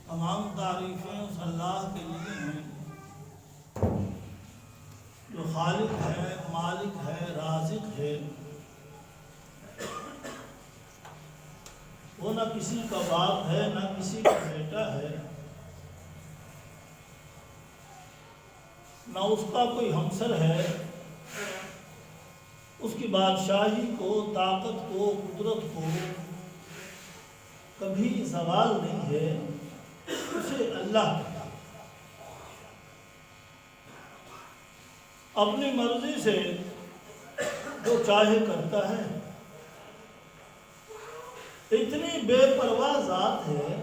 تمام تعریفیں اس اللہ کے لیے ہیں جو خالق ہے، مالک ہے، رازق ہے۔ وہ نہ کسی کا باپ ہے، نہ کسی کا بیٹا ہے، نہ اس کا کوئی ہمسر ہے۔ اس کی بادشاہی کو، طاقت کو، قدرت کو کبھی زوال نہیں ہے۔ اسے اللہ اپنی مرضی سے جو چاہے کرتا ہے۔ اتنی بے پرواہ ذات ہے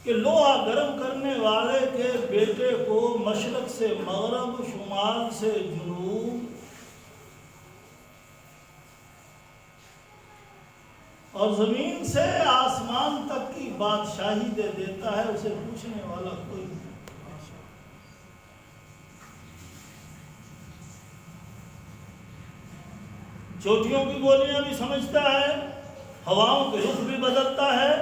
کہ لوہا گرم کرنے والے کے بیٹے کو مشرق سے مغرب، شمال سے جنوب اور زمین سے آسمان تک کی بادشاہی دے دیتا ہے، اسے پوچھنے والا کوئی نہیں۔ چوٹیوں کی بولیاں بھی سمجھتا ہے، ہواؤں کے رخ بھی بدلتا ہے،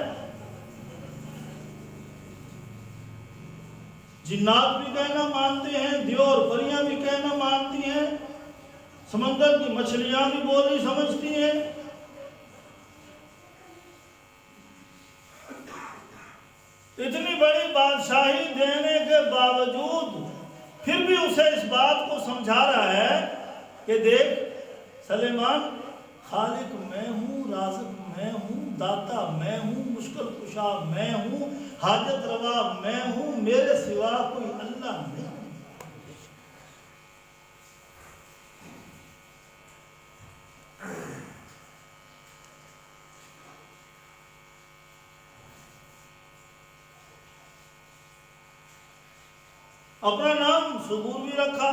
جنات بھی کہنا مانتے ہیں، دیو اور پریاں بھی کہنا مانتی ہیں، سمندر کی مچھلیاں بھی بولی سمجھتی ہیں۔ اتنی بڑی بادشاہی دینے کے باوجود پھر بھی اسے اس بات کو سمجھا رہا ہے کہ دیکھ سلیمان، خالق میں ہوں، رازق میں ہوں، داتا میں ہوں، مشکل کشا میں ہوں، حاجت روا میں ہوں، میرے سوا کوئی اللہ نہیں۔ اپنا نام ثبور بھی رکھا،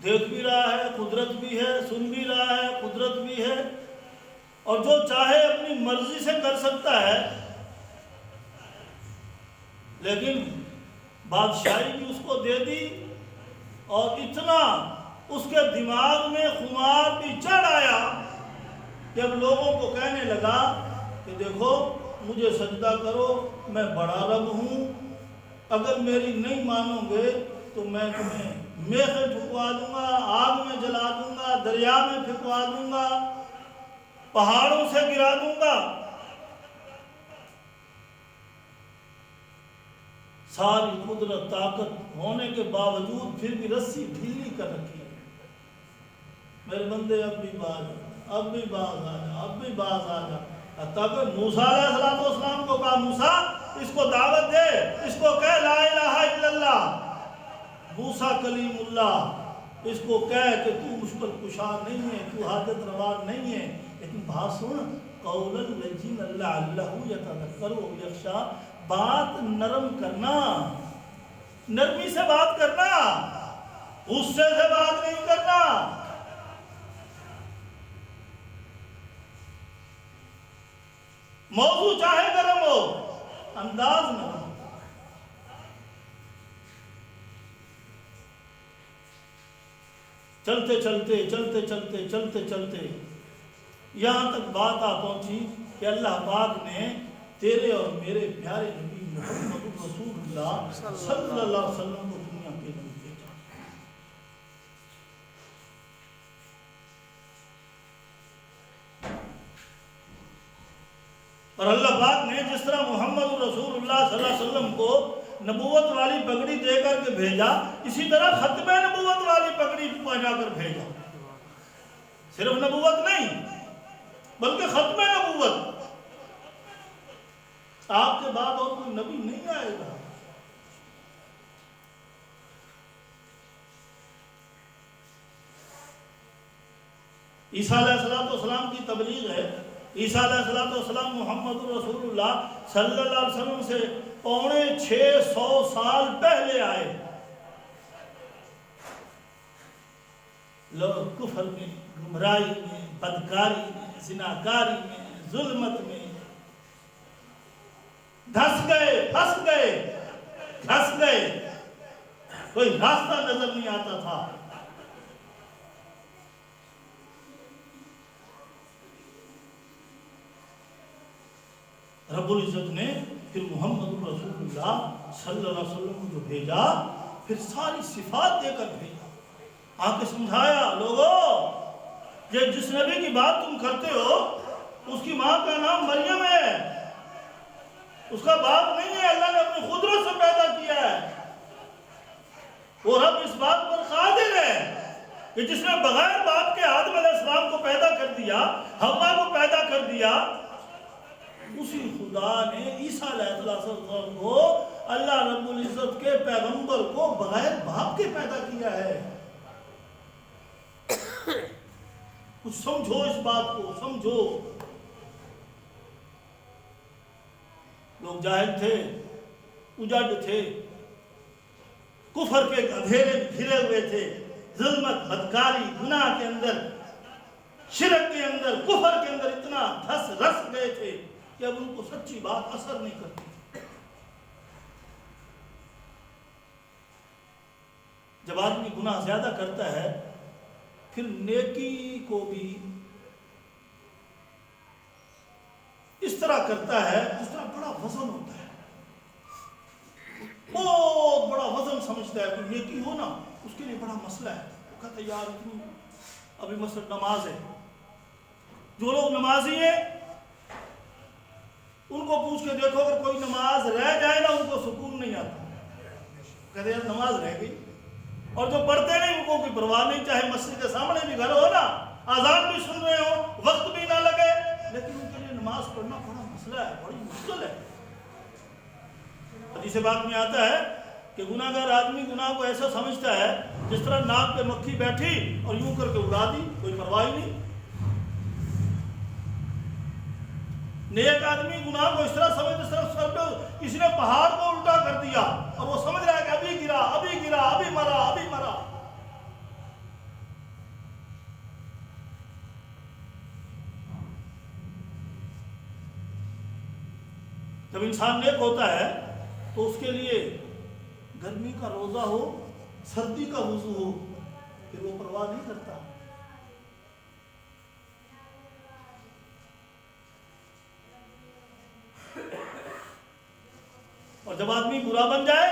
دیکھ بھی رہا ہے، قدرت بھی ہے، سن بھی رہا ہے، قدرت بھی ہے، اور جو چاہے اپنی مرضی سے کر سکتا ہے۔ لیکن بادشاہی بھی اس کو دے دی، اور اتنا اس کے دماغ میں خمار بھی چڑھ آیا کہ اب لوگوں کو کہنے لگا کہ دیکھو مجھے سجدہ کرو، میں بڑا رب ہوں، اگر میری نہیں مانو گے تو میں تمہیں میخ پھکوا دوں گا، آگ میں جلا دوں گا، دریا میں پھکوا دوں گا، پہاڑوں سے گرا دوں گا۔ ساری قدرت طاقت ہونے کے باوجود پھر بھی رسی ڈھیلی کر رکھی ہے۔ میرے بندے اب بھی باز آ، اب بھی باز آ جا، اب بھی باز آ جا۔ حتیٰ کہ موسیٰ علیہ السلام کو کہا موسیٰ اس کو دعوت دے، اس کو کہہ لا الہ الا اللہ، موسیٰ کلیم اللہ، اس کو کہہ کہ تو مشکل کشا نہیں ہے، تو حاجت روا نہیں ہے، لیکن بات سن، قولا لجین لعلہ یتذکر او یخشی، بات نرم کرنا، نرمی سے بات کرنا، غصے سے بات نہیں کرنا، موضوع چاہے گرم ہو، انداز نہ ہو۔ چلتے چلتے چلتے چلتے چلتے چلتے یہاں تک بات آ پہنچی کہ اللہ پاک نے تیرے اور میرے پیارے نبی محمد رسول اللہ صلی اللہ علیہ وسلم کو دنیا کے لیے بھیجا۔ اور اللہ پاک نے جس طرح محمد رسول اللہ صلی اللہ علیہ وسلم کو نبوت والی پگڑی دے کر کے بھیجا، اسی طرح ختم نبوت والی پگڑی پہنا کر بھیجا۔ صرف نبوت نہیں بلکہ ختم نبوت، آپ کے بعد اور کوئی نبی نہیں آئے گا۔ عیسیٰ علیہ السلام کی تبلیغ ہے۔ عیسیٰ علیہ السلام محمد رسول اللہ صلی اللہ علیہ وسلم سے 650 سال پہلے آئے۔ لوگ کفر میں، گمراہی میں، بدکاری میں، زناکاری میں، ظلمت میں دھس گئے، پھنس گئے، دھس گئے، کوئی راستہ نظر نہیں آتا تھا۔ رب العزت نے پھر محمد رسول اللہ صلی اللہ علیہ وسلم کو جو بھیجا، پھر ساری صفات دے کر بھیجا، آ کے سمجھایا، لوگوں یہ جس نبی کی بات تم کرتے ہو اس کی ماں کا نام مریم ہے، اس کا باپ نہیں ہے، اللہ نے اپنی قدرت سے پیدا کیا ہے۔ وہ رب اس بات پر قادر ہے کہ جس نے بغیر باپ کے آدم علیہ السلام کو پیدا کر دیا، حوا کو پیدا کر دیا، اسی خدا نے عیسیٰ علیہ السلام کو، اللہ رب العزت کے پیغمبر کو بغیر باپ کے پیدا کیا ہے۔ کچھ سمجھو اس بات کو، سمجھو۔ لوگ جاہل تھے، اجڑ تھے، کفر کے اندھیرے گھرے ہوئے تھے، ظلمت، بدکاری، گناہ کے اندر، شرک کے اندر، کفر کے اندر اتنا دھس رس گئے تھے کہ اب ان کو سچی بات اثر نہیں کرتی۔ جب آدمی گناہ زیادہ کرتا ہے پھر نیکی کو بھی اس طرح کرتا ہے جس طرح بڑا وزن ہوتا ہے، بہت بڑا وزن سمجھتا ہے۔ کوئی نیکی ہو نا اس کے لیے بڑا مسئلہ ہے، وہ کہتا ہے یار ابھی مثلا نماز ہے، جو لوگ نمازی ہیں ان کو پوچھ کے دیکھو اگر کوئی نماز رہ جائے نا ان کو سکون نہیں آتا، کہتے ہیں یار نماز رہ گئی۔ اور جو پڑھتے نہیں ان کو کوئی پرواہ نہیں، چاہے مسجد کے سامنے بھی گھر ہو نا، اذان بھی سن رہے ہو، وقت بھی نہ لگے، لیکن ان کے لیے نماز پڑھنا بڑا مسئلہ ہے، بڑی مشکل ہے۔ حدیث بات میں آتا ہے کہ گناہ گار آدمی گناہ کو ایسا سمجھتا ہے جس طرح ناک پہ مکھی بیٹھی اور یوں کر کے اڑا دی، کوئی پرواہ نہیں۔ نیک آدمی گناہ کو اس طرح سمجھ، اس طرح سر پہ کسی نے پہاڑ کو الٹا کر دیا اور وہ سمجھ رہا ہے کہ ابھی گرا، ابھی گرا، ابھی مرا، ابھی مرا۔ جب انسان نیک ہوتا ہے تو اس کے لیے گرمی کا روزہ ہو، سردی کا وضو ہو، پھر وہ پرواہ نہیں کرتا۔ اور جب آدمی برا بن جائے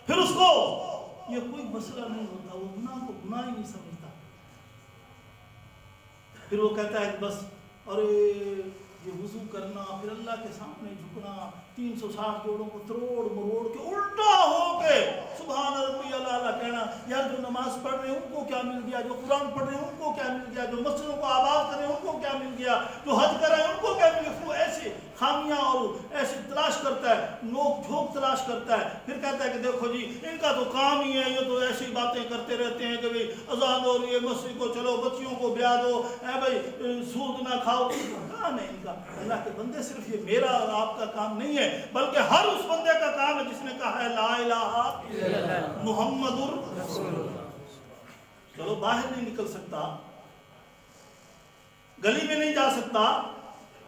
پھر اس کو یہ کوئی مسئلہ نہیں ہوتا، وہ گناہ کو گناہ ہی نہیں سمجھتا، پھر وہ کہتا ہے کہ بس ارے یہ وضو کرنا، پھر اللہ کے سامنے جھکنا، 360 جوڑوں کو تروڑ مروڑ کے الٹا ہو کے سبحان ربی اللہ کہنا، یار جو نماز پڑھ رہے ہیں ان کو کیا مل گیا، جو قرآن پڑھ رہے ہیں ان کو کیا مل گیا، جو مسجدوں کو آباد کر رہے ہیں ان کو کیا مل گیا، جو حج کر رہے ہیں ان کو کیا مل گیا۔ وہ ایسے خامیاں اور ایسے تلاش کرتا ہے، نوک جھوک تلاش کرتا ہے، پھر کہتا ہے کہ دیکھو جی ان کا تو کام ہی ہے، یہ تو ایسی باتیں کرتے رہتے ہیں کہ بھئی اذان ہو رہی ہے مسجد کو چلو، بچیوں کو بیاہ دو، اے بھئی سود نہ کھاؤ، کام ہے ان کا۔ اللہ کے بندے صرف یہ میرا اور آپ کا کام نہیں ہے، ہے، بلکہ ہر اس بندے کا کام ہے جس نے کہا ہے لا الہ محمد رسول اللہ۔ چلو باہر نہیں نکل سکتا، گلی میں نہیں جا سکتا،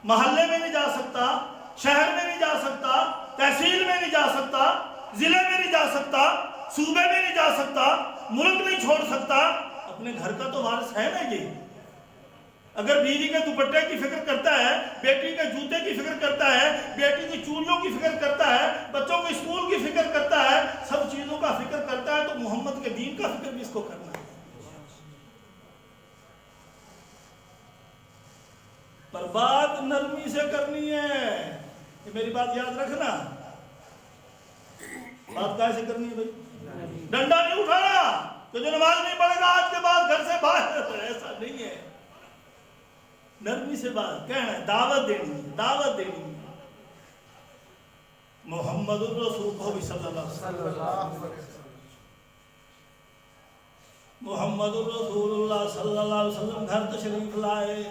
محلے میں نہیں جا سکتا، شہر میں نہیں جا سکتا، تحصیل میں نہیں جا سکتا، ضلع میں نہیں جا سکتا، صوبے میں نہیں جا سکتا، ملک نہیں چھوڑ سکتا، اپنے گھر کا تو وارث ہے نا یہ۔ اگر بیوی کے دوپٹے کی فکر کرتا ہے، بیٹی کے جوتے کی فکر کرتا ہے، بیٹی کی چوڑیوں کی فکر کرتا ہے، بچوں کے اسکول کی فکر کرتا ہے، سب چیزوں کا فکر کرتا ہے، تو محمد کے دین کا فکر بھی اس کو کرنا ہے۔ پر بات نرمی سے کرنی ہے، یہ میری بات یاد رکھنا، بات کیسے کرنی ہے بھائی؟ ڈنڈا نہیں اٹھانا کہ جو نماز نہیں پڑھے گا آج کے بعد گھر سے باہر، ایسا نہیں ہے۔ نرمی سے بات کہنا ہے، دعوت دینی ہے، دعوت دینی ہے۔ محمد الرسول صلی اللہ علیہ وسلم، محمد الرسول اللہ صلی اللہ علیہ وسلم گھر تشریف لائے،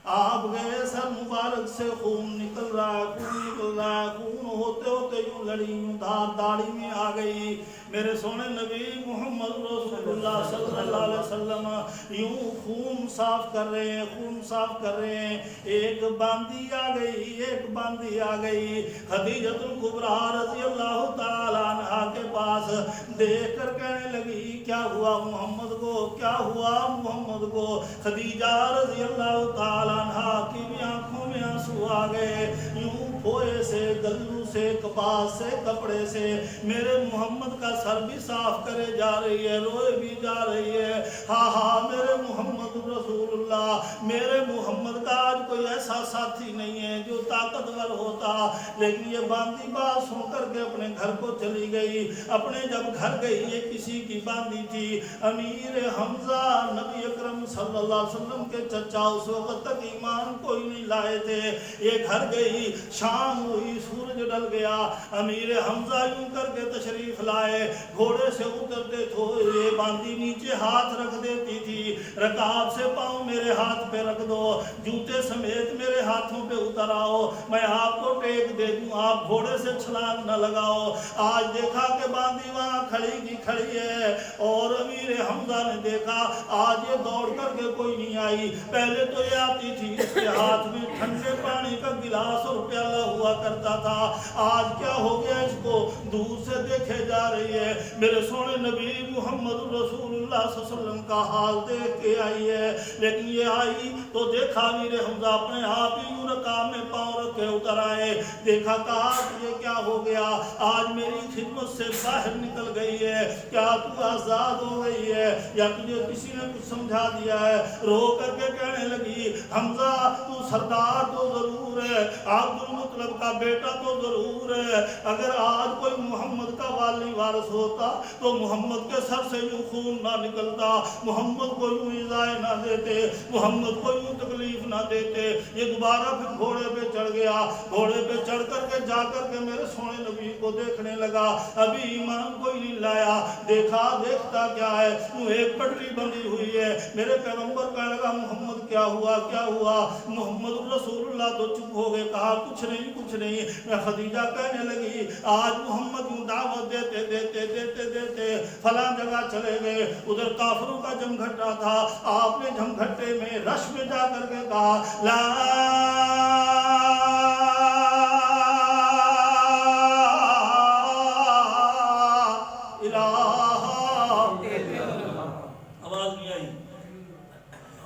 آپ گئے، سر مبارک سے خون نکل رہا ہے، خون نکل رہا ہے، خون ہوتے ہوتے یوں لڑی، یوں دھار داڑھی میں آ گئی۔ میرے سونے نبی محمد رسول اللہ صلی اللہ علیہ وسلم یوں خون صاف کر رہے ہیں، خون صاف کر رہے ہیں، ایک باندی آ گئی، ایک باندی آ گئی، خدیجۃ الکبریٰ رضی اللہ تعالیٰ عنہا کے پاس دیکھ کر کہنے لگی کیا ہوا محمد کو، کیا ہوا محمد کو؟ خدیجہ رضی اللہ تعالیٰ عنہا کی بھی آنکھوں میں آنسو آ گئے، یوں پھوئے سے، گلو سے، کپاس سے، کپڑے سے میرے محمد کا سر بھی صاف کرے جا رہی ہے، روئے بھی جا رہی ہے۔ ہاں ہاں میرے محمد رسول اللہ، میرے محمد کا آج کوئی ایسا ساتھی نہیں ہے جو طاقتور ہوتا، لیکن یہ باندی بات سن کر کے اپنے گھر کو چلی گئی۔ اپنے جب گھر گئی، یہ کسی کی باندی تھی، امیر حمزہ نبی اکرم صلی اللہ علیہ وسلم کے چچا، اس وقت تک ایمان کوئی نہیں لائے تھے۔ یہ گھر گئی، شام ہوئی، سورج ڈل گیا، امیر حمزہ یوں کر کے تشریف لائے، گھوڑے سے اترتے تھے، باندی نیچے ہاتھ رکھ دیتی تھی، رکاب سے پاؤں میرے ہاتھ پہ رکھ دو، جوتے سمیت میرے ہاتھوں پہ اتر آؤ، میں آپ کو ٹیک دے دوں، آپ گھوڑے سے چھلانگ نہ لگاؤ۔ آج دیکھا کہ باندی وہاں کھڑی کی کھڑی ہے، اور امیر حمزہ نے دیکھا آج یہ دوڑ کر کے کوئی نہیں آئی، پہلے تو یہ آتی تھی، اس کے ہاتھ میں ٹھنڈے پانی کا گلاس اور پیالہ ہوا کرتا تھا، آج کیا ہو گیا اس کو؟ دور سے دیکھے جا رہی ہے۔ میرے سونے نبی محمد رسول اللہ صلی اللہ علیہ وسلم کا حال دیکھ کے آئی ہے، لیکن یہ آئی تو دیکھا امیر حمزہ اپنے آپ ہی یوں رکاب میں پاؤں رکھے اتر آئے، دیکھا کہا کہ یہ کیا ہو گیا؟ آج میری خدمت سے باہر نکل گئی ہے، کیا تو آزاد ہو گئی ہے یا تجھے کسی نے کچھ سمجھا دیا ہے؟ رو کر کے کہنے لگی حمزہ تو سردار تو ضرور ہے، عبد المطلب کا بیٹا تو ضرور ہے، اگر آج کوئی محمد کا والی وارث ہوتا تو محمد کے سر سے یوں خون نہ نکلتا، محمد کو یوں ایذائے نہ دیتے، محمد کو یوں تکلیف نہ دیتے۔ یہ دوبارہ پھر گھوڑے پہ چڑھ گیا، گھوڑے پہ چڑھ کر کے جا کر کے میرے سونے نبی کو دیکھنے لگا، ابھی ایمان کوئی نہیں لایا، دیکھا دیکھتا کیا ہے، یوں ایک پٹری بندھی ہوئی ہے، میرے پیغمبر کہنے لگا محمد کیا ہوا کیا ہوا؟ محمد رسول اللہ تو چپ ہو گئے، کہا کچھ نہیں کچھ نہیں۔ خدیجہ کہنے لگی آج محمد یوں دعوت دیتے دیتے دیتے دیتے فلاں جگہ چلے گئے، ادھر کافروں کا جمگھٹا تھا، آپ نے جمگھٹے میں رش میں جا کر کے کہا لا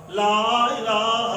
لا الہ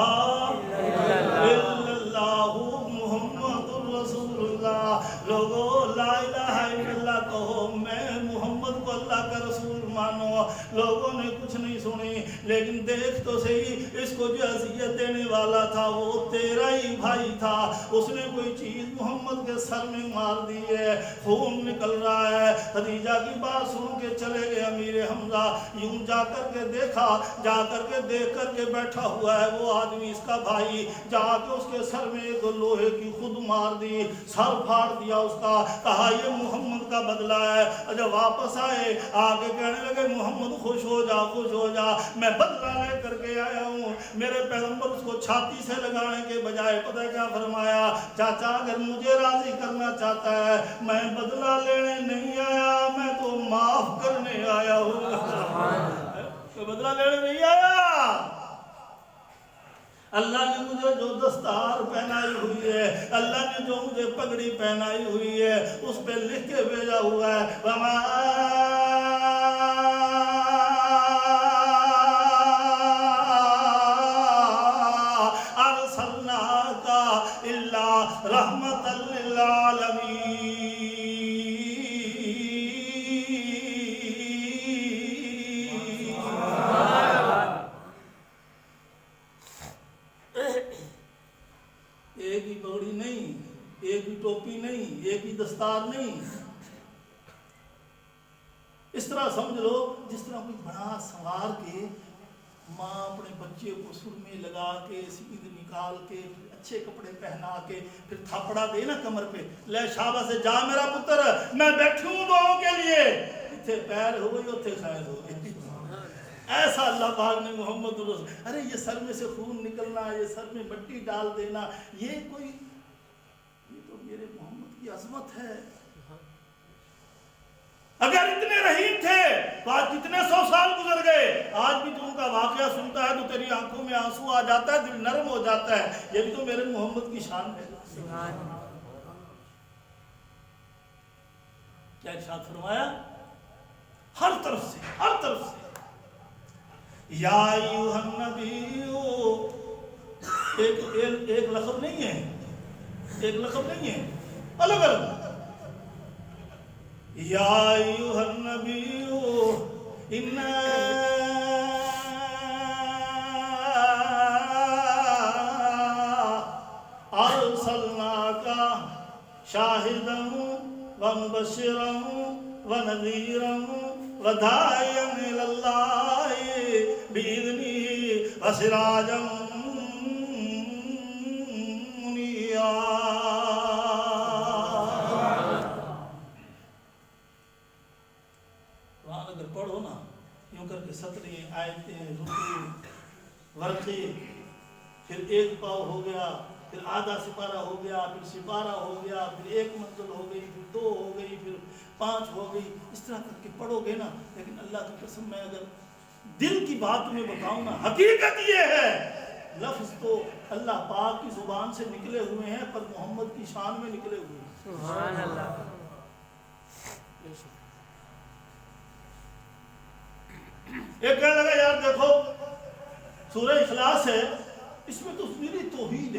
الا اللہ محمد رسول اللہ۔ لوگوں لا الہ الا اللہ کہو، میں محمد کو اللہ کا رسول مانو۔ لوگوں نے کچھ نہیں سنی، لیکن دیکھ تو صحیح، اس کو جو اذیت دینے والا تھا وہ تیرا ہی بھائی تھا، اس نے کوئی چیز محمد کے سر میں مار دی ہے، خون نکل رہا ہے۔ خدیجہ کی بات سن کے چلے گئے امیر حمزہ، یوں جا کر کے دیکھا، جا کر کے دیکھ کر کے بیٹھا ہوا ہے وہ آدمی اس کا بھائی، جا کے اس کے سر میں ایک لوہے کی خود مار دی، سر پھاڑ دیا اس کا، کہا یہ محمد کا بدلہ ہے۔ جب واپس آئے آگے کہنے لگے محمد خوش ہو جا خوش ہو جا، میں بدلہ لے کر کے آیا ہوں۔ میرے پیغمبر اس کو چھاتی سے لگانے کے بجائے پتہ کیا فرمایا؟ چاچا اگر مجھے راضی کرنا چاہتا ہے میں بدلہ لینے نہیں آیا، میں تو معاف کرنے آیا ہوں، میں بدلہ لینے نہیں آیا۔ اللہ نے مجھے جو دستار پہنائی ہوئی ہے، اللہ نے جو مجھے پگڑی پہنائی ہوئی ہے، اس پہ لکھ کے بھیجا ہوا ہے وَمَا أَرْسَلْنَاكَ إِلَّا رَحْمَةً لِلْعَالَمِينَ۔ ایک ہی پگڑی نہیں، ایک ہی ٹوپی نہیں، ایک ہی دستار نہیں، اس طرح سمجھ لو جس طرح کوئی بڑا سنوار کے ماں اپنے بچے کو سرمے لگا کے سیدھ نکال کے اچھے کپڑے پہنا کے پھر تھپڑا دے نا کمر پہ، لے شابہ سے جا میرا پتر میں بیٹھی ہوں دعاؤں کے لیے، اتھے پیر ہو گئی اتھے خیر ہو گئی۔ ایسا اللہ پاک نے محمد رسول، ارے یہ سر میں سے خون نکلنا، یہ سر میں مٹی ڈال دینا، یہ تو میرے محمد کی عظمت ہے۔ اگر اتنے رحیم تھے تو آج کتنے 100 سال گزر گئے، آج بھی تو ان کا واقعہ سنتا ہے تو تیری آنکھوں میں آنسو آ جاتا ہے، دل نرم ہو جاتا ہے۔ یہ بھی تو میرے محمد کی شان ہے۔ کیا ارشاد فرمایا؟ ہر طرف سے یا ایوہ النبی، ایک لقب نہیں ہے، الگ یا ایوہ النبی انا ارسلناک شاہدا ومبشرا ونذیرا وداعیا الی اللہ بإذنہ وسراجا منیرا۔ قرآن اگر پڑھو نا یوں کر کے سطریں، آیتیں، رکوع، ورقے، پھر ایک پاؤ ہو گیا، پھر آدھا سپارہ ہو گیا، پھر سپارہ ہو گیا، پھر ایک منزل ہو گئی، پھر 2 ہو گئی، پھر 5 ہو گئی، اس طرح کر کے پڑھو گے نا۔ لیکن اللہ کی قسم میں اگر دل کی بات تمہیں بتاؤں نا، حقیقت یہ ہے لفظ تو اللہ پاک کی زبان سے نکلے ہوئے ہیں پر محمد کی شان میں نکلے ہوئے ہیں۔ سبحان اللہ۔ ایک کہنے لگا یار دیکھو سورہ اخلاص ہے، اس میں تو میری توحید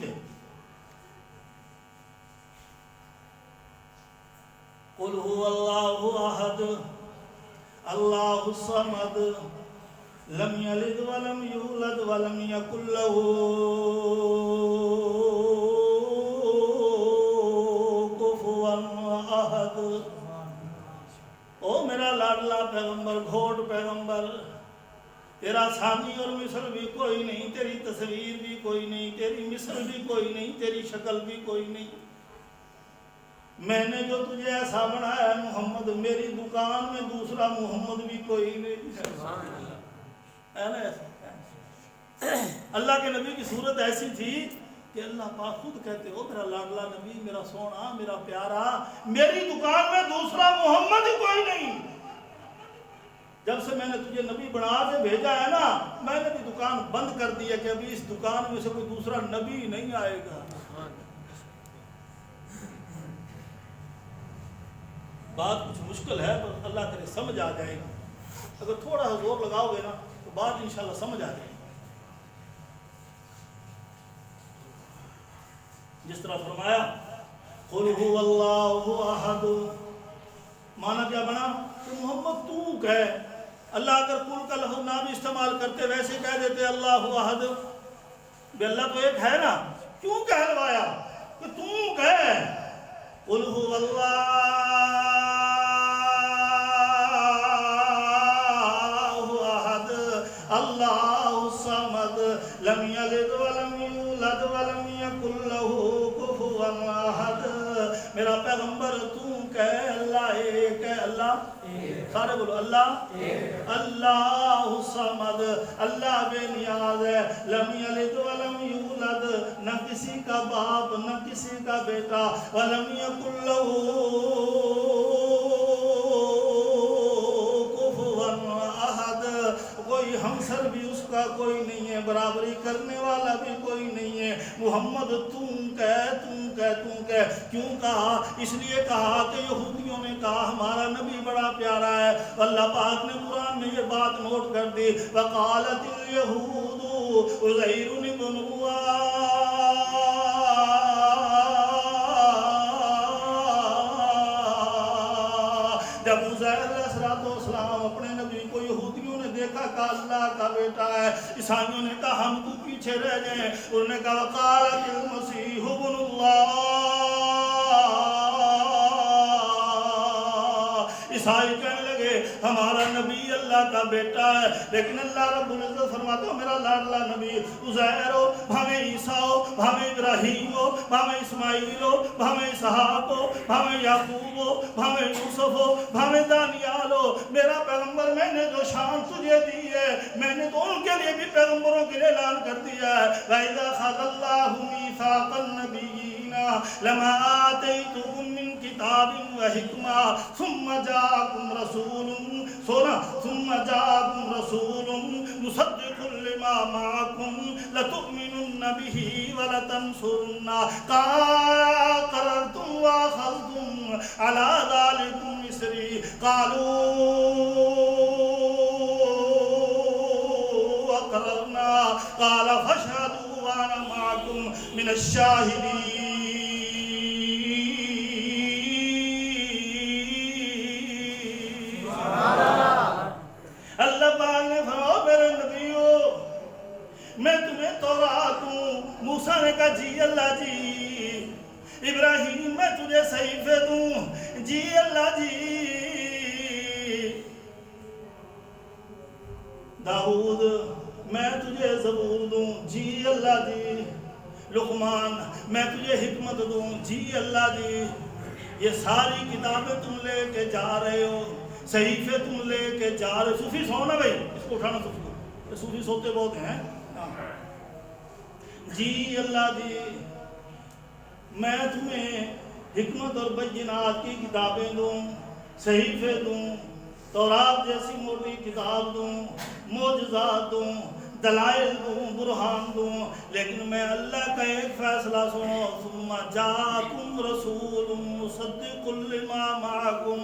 ہے۔ قل هو اللہ احد اللہ الصمد لم یلد ولم یولد ولم یکن له کفوا احد۔ او میرا لاڈلا پیغمبر، گھوٹ پیغمبر، تیرا ثانی اور مثل بھی کوئی نہیں، تیری تصویر بھی کوئی نہیں، تیری مثل بھی کوئی نہیں، تیری شکل بھی کوئی نہیں۔ میں نے جو تجھے ایسا بنایا ہے محمد، میری دکان میں دوسرا محمد بھی کوئی نہیں ہے نا۔ اللہ کے نبی کی صورت ایسی تھی کہ اللہ پاک خود کہتے ہو میرا لاڈلا نبی، میرا سونا، میرا پیارا، میری دکان میں دوسرا محمد ہی کوئی نہیں۔ جب سے میں نے تجھے نبی بنا کے بھیجا ہے نا، میں نے بھی دکان بند کر دی ہے کہ ابھی اس دکان میں سے کوئی دوسرا نبی نہیں آئے گا۔ بات کچھ مشکل ہے تو اللہ کرے سمجھ آ جائے گی، اگر تھوڑا سا زور لگاؤ گے نا تو بات انشاءاللہ سمجھ آ جائے گی۔ جس طرح فرمایا قل هو اللہ احد، معنی کیا بنا کہ محمد تو کہہ۔ اللہ اگر کل کا لفظ نہ بھی استعمال کرتے ویسے کہہ دیتے اللہ احد، بے اللہ تو ایک ہے نا، کیوں کہلوایا کہ تو کہہ قل هو اللہ احد اللہ الصمد لم یلد ولم یولد ولم یکن له کفوا احد۔ میرا پیغمبر تو ہے اللہ ایک ہے اللہ سارے بولو اللہ اللہ الصمد اللہ بے نیاز ہے لم یلد ولم یولد نہ کسی کا باپ نہ کسی کا بیٹا ولم یکن لہ کوئی ہمسر بھی اس کا کوئی نہیں ہے برابری کرنے والا بھی کوئی نہیں ہے محمد تم کہہ کیوں کہا اس لیے کہا کہ یہودیوں نے کہا ہمارا نبی بڑا پیارا ہے اللہ پاک نے قرآن میں یہ بات نوٹ کر دی وقالت الیہود عزیر ابن جب عزیر علیہ السلام اپنے نبی کو یہودیوں نے دیکھا کہ اللہ کا بیٹا ہے عیسائیوں نے کہا ہم تو پیچھے رہ جائیں انہوں نے کہا وقالت المسیح ابن اللہ عیسائی کہنے لگے ہمارا نبی اللہ کا بیٹا ہے لیکن اللہ رب العزت فرماتا ہو میرا لاڈلا نبی عزیر ہو بھاویں عیسیٰ ہو بھاویں ابراہیم ہو بھاویں اسماعیل ہو بھاویں اسحاق ہو بھاویں یعقوب ہو بھاویں یوسف ہو بھاویں دانیال ہو میرا پیغمبر میں نے جو شان تجھے دی ہے میں نے تو ان کے لیے بھی پیغمبروں کے لیے اعلان کر دیا ہے وَإِذَا أَخَذَ اللَّهُ مِيثَاقَ النَّبِيِّينَ لَمَا آتَيْتُكُم مِّن كِتَابٍ وَحِكْمَةٍ ثُمَّ جَاءَكُمْ رَسُولٌ مُصَدِّقٌ لِّمَا مَعَكُمْ لَتُؤْمِنُنَّ بِهِ وَلَتَنصُرُنَّهُ قَرَرْتُمْ وَأَخَذْتُمْ عَلَى ذَلِكُمْ إِصْرِي قَالُوا أَقْرَرْنَا قَالَ فَاشْهَدُوا وَأَنَا مَعَكُمْ مِنَ الشَّاهِدِينَ اللہ پاک نے فرمایا میرے نبیو میں تمہیں تورات دوں موسیٰ نے کہا جی اللہ جی ابراہیم میں تجھے صحیفے دوں جی اللہ جی داؤد میں تجھے زبور دوں جی اللہ جی لقمان میں تجھے حکمت دوں جی اللہ جی یہ ساری کتابیں تم لے کے جا رہے ہو صحیفے تم لے کے جا رہے صوفی سو نا بھائی اس کو اٹھانا صوفی کو صوفی سوتے بہت ہیں جی اللہ جی میں تمہیں حکمت اور بینات کی کتابیں دوں صحیفے دوں تورات جیسی موٹی کتاب دوں معجزات دوں دلائل دوں برہان دوں لیکن میں اللہ کا ایک فیصلہ سنو ثم جاءکم رسول مصدق لما معکم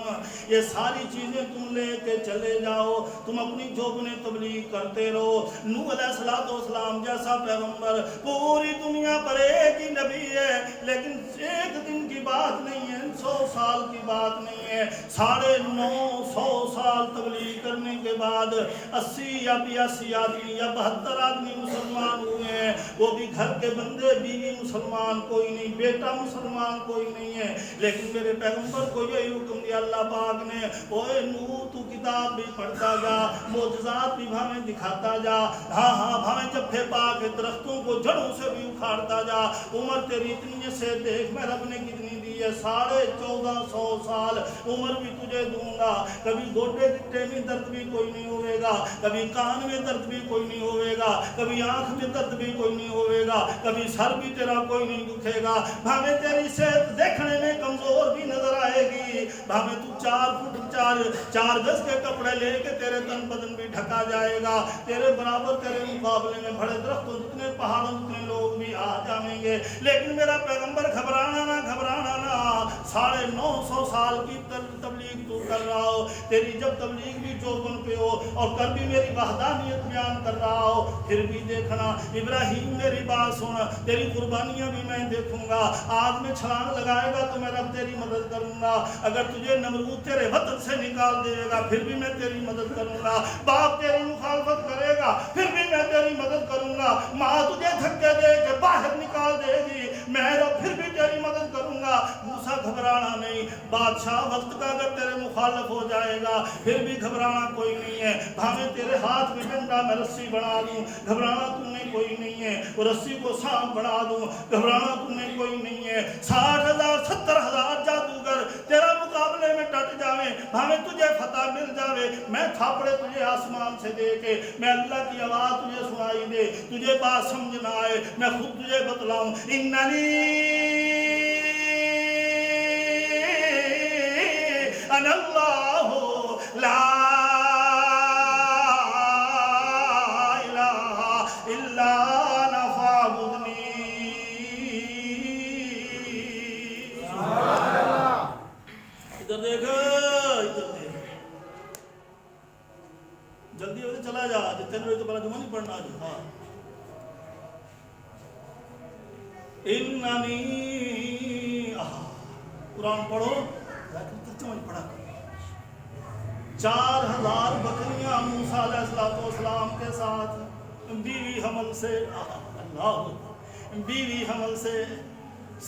یہ ساری چیزیں تم لے کے چلے جاؤ تم اپنی جوبنیں تبلیغ کرتے رہو نوح علیہ السلام جیسا پیغمبر پوری دنیا پر ایک ہی نبی ہے لیکن ایک دن کی بات نہیں ہے 100 سال کی بات نہیں ہے 950 سال تبلیغ کرنے کے بعد 80 یا 82 آدمی یا 72 آدمی مسلمان ہوئے ہیں وہ بھی گھر کے بندے بیوی مسلمان کوئی نہیں بیٹا مسلمان کوئی نہیں ہے لیکن میرے پیغمبر کو یہی حکم دیا اللہ پاک نے اوے نوح تو کتاب بھی پڑھتا جا معجزات بھی بھاویں دکھاتا جا ہاں بھاویں جب پا کے درختوں کو جڑوں سے بھی اکھاڑتا جا عمر تیری اتنی سے دیکھ میں رب نے کتنی دی ہے 1450 سال عمر بھی تجھے دوں گا کبھی گوٹے گٹے میں درد بھی کوئی نہیں ہوئے گا کبھی کان میں درد بھی کوئی نہیں ہوئے گا کبھی آنکھ میں درد بھی کوئی نہیں ہوئے گا کبھی سر بھی تیرا کوئی نہیں دکھے گا بھاویں تیری صحت دیکھنے میں کمزور بھی نظر آئے گی بھاویں تو 4 فٹ 4 گز کے کپڑے لے کے تیرے تن بدن بھی ڈھکا جائے گا تیرے برابر تیرے مقابلے میں بڑے درختوں جتنے پہاڑوں جتنے لوگ بھی آ جائیں گے لیکن میرا پیغمبر گھبرانا نہ 950 سال کی تبلیغ تو کر رہا ہو تیری جب تبلیغ بھی چوبن پہ ہو اور کر بھی میری وحدانیت بیان کر رہا ہو پھر بھی دیکھنا ابراہیم میری بات سن تیری قربانیاں بھی میں دیکھوں گا آگ میں چھلانگ لگائے گا تو میں رب تیری مدد کروں گا اگر تجھے نمرود تیرے وطن سے نکال دے گا پھر بھی میں تیری مدد کروں گا باپ تیری مخالفت کرے گا پھر بھی میں تیری مدد کروں گا ماں تجھے دھکے دے کے باہر نکال دے گی میں رب پھر بھی تیری مدد کروں گا موسیٰ گھبرانا نہیں بادشاہ وقت کا اگر تیرے مخالف ہو جائے گا پھر بھی گھبرانا کوئی نہیں ہے بھاویں تیرے ہاتھ میں ڈنڈا میں رسی بنا دوں گھبرانا تم نے کوئی نہیں ہے وہ رسی کو سانپ بنا دوں گھبرانا تم نے کوئی نہیں ہے 60,000 70,000 جادوگر تیرا مقابلہ کٹ جاویں، بھاویں تجھے فتح مل جاوے، میں تھاپڑے تجھے آسمان سے دے کے، میں اللہ کی آواز تجھے سنائی دے، تجھے بات سمجھ نہ آئے، میں خود تجھے بتلاؤں، اننی انا اللہ لا الہ الا انا فاعبدنی۔ ادھر دیکھ، ادھر دیکھ، جلدی ہوتے چلا جا، جو 3 بجے تو پہلا جمعہ نہیں پڑھنا آج۔ ہاں، اننی، قرآن پڑھو، ترجمہ پڑھا کر۔ 4000 بکریاں موسیٰ علیہ السلام کے ساتھ بیوی حمل سے، اللہ، بیوی حمل سے،